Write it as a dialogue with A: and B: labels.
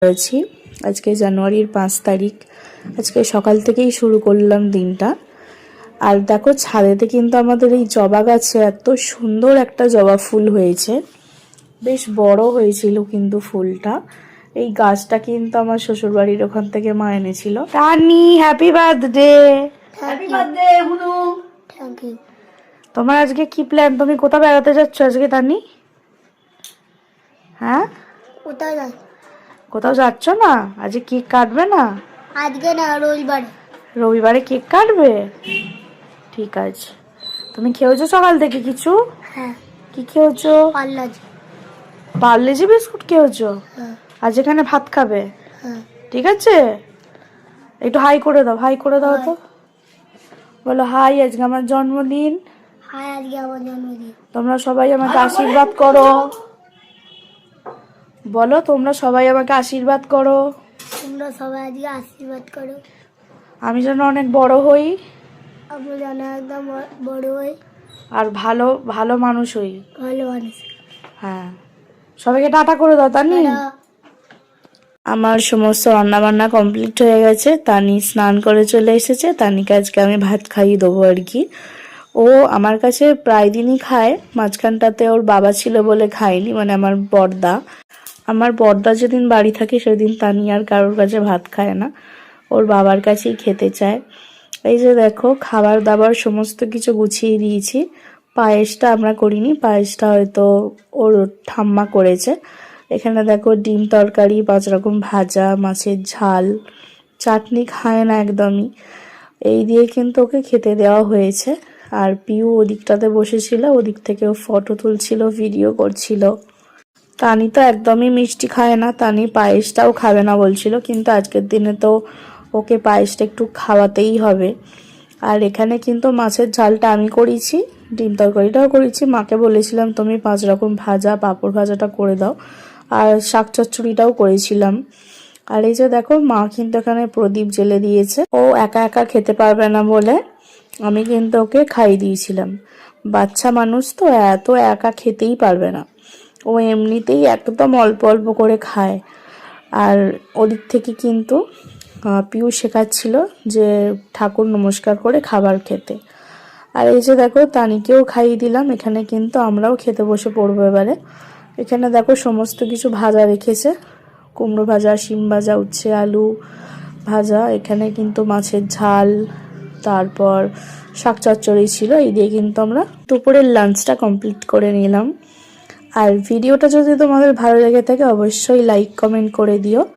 A: রয়েছি। আজকে জানুয়ারির 5 তারিখ। আজকে সকাল থেকেই শুরু করলাম দিনটা। আর দেখো ছাদেতে কিন্তু আমাদের এই জবা গাছে এত সুন্দর একটা জবা ফুল হয়েছে, বেশ বড় হয়েছিল কিন্তু ফুলটা। এই গাছটা কিন্তু আমার শ্বশুরবাড়ির ওখান থেকে মা এনেছিল। Rani happy birthday.
B: Happy birthday হুনু। Thank you.
A: তোমার আজকে কি প্ল্যান? তুমি কোথাও বেড়াতে যাচ্ছ আজকে তানি? হ্যাঁ,
B: কোথায় যাই?
A: কোথাও যাচ্ছ না? আজকে কেক কাটবে না?
B: আজকে না, রবিবারে।
A: রবিবারে কেক কাটবে? ঠিক আছে। তুমি খেয়েছো সকাল থেকে কিছু?
B: হ্যাঁ।
A: কি খেয়েছো?
B: পাল্লাজি।
A: পার্লেজি বিস্কুট খেয়েছো?
B: হ্যাঁ।
A: আজ এখানে ভাত খাবে?
B: হ্যাঁ।
A: ঠিক আছে, একটু হাই করে দাও, হাই করে দাও তো। বলো হাই, আজকে আমার জন্মদিন।
B: হাই, আজকে আমার জন্মদিন।
A: তোমরা সবাই আমাকে আশীর্বাদ করো। বলো, তোমরা সবাই আমাকে আশীর্বাদ করো।
B: তোমরা সবাই আজকে আশীর্বাদ করো।
A: আমি যেন অনেক বড় হই
B: আমরা যেন একদম বড় হই
A: আর ভালো ভালো মানুষ হই।
B: ভালো মানুষ।
A: হ্যাঁ, সবাইকে টাটা করে দাও তানি। আমার সমস্ত রান্নাবান্না কমপ্লিট হয়ে গেছে। তানি স্নান করে চলে এসেছে। তানিকে আজকে আমি ভাত খাইয়ে দেবো আর কি। ও আমার কাছে প্রায় দিনই খায়, মাঝখানটাতে ওর বাবা ছিল বলে খায়নি, মানে আমার বড়দা যেদিন বাড়ি থাকে সেদিন তানি আর কারোর কাছে ভাত খায় না, ওর বাবার কাছেই খেতে চায়। এই যে দেখো, খাবার দাবার সমস্ত কিছু গুছিয়ে দিয়েছি। পায়েসটা আমরা করিনি, পায়েসটা হয়তো ওর ঠাম্মা করেছে। এখানে দেখো ডিম তরকারি, 5 রকম ভাজা, মাছের ঝাল, চাটনি খায় না একদমই। এই দিয়ে কিন্তু ওকে খেতে দেওয়া হয়েছে। আর পিউ ওদিকটাতে বসেছিল, ওদিক থেকে ও ফটো তুলছিল, ভিডিও করছিল। তানি তো একদমই মিষ্টি খায় না, তানি পায়েসটাও খাবে না বলছিল, কিন্তু আজকের দিনে তো ওকে পায়েসটা একটু খাওয়াতেই হবে। আর এখানে কিন্তু মাছের ঝালটা আমি করেছি, ডিম তরকারিটাও করেছি। মাকে বলেছিলাম তুমি 5 রকম ভাজা, পাঁপড় ভাজাটা করে দাও, আর শাক চচ্চড়িটাও করেছিলাম। আর এই যে দেখো, মা কিন্তু এখানে প্রদীপ জ্বেলে দিয়েছে। ও একা একা খেতে পারবে না বলে আমি কিন্তু ওকে খাইয়ে দিয়েছিলাম। বাচ্চা মানুষ তো, এত একা খেতেই পারবে না। ও এমনিতেই একদম অল্প অল্প করে খায়। আর ওদিক থেকে কিন্তু পিউ শেখাচ্ছিল যে ঠাকুর নমস্কার করে খাবার খেতে। আর এই যে দেখো, তানিকেও খাইয়ে দিলাম। এখানে কিন্তু আমরাও খেতে বসে পড়বো এবারে। এখানে দেখো সমস্ত কিছু ভাজা রেখেছে, কুমড়ো ভাজা, শিম ভাজা, উচ্ছে আলু ভাজা। এখানে কিন্তু মাছের ঝাল, তারপর শাক চচ্চড়ি ছিল। এই দিয়ে কিন্তু আমরা দুপুরের লাঞ্চটা কমপ্লিট করে নিলাম। আর ভিডিওটা যদি তোমাদের ভালো লেগে থাকে অবশ্যই লাইক কমেন্ট করে দিও।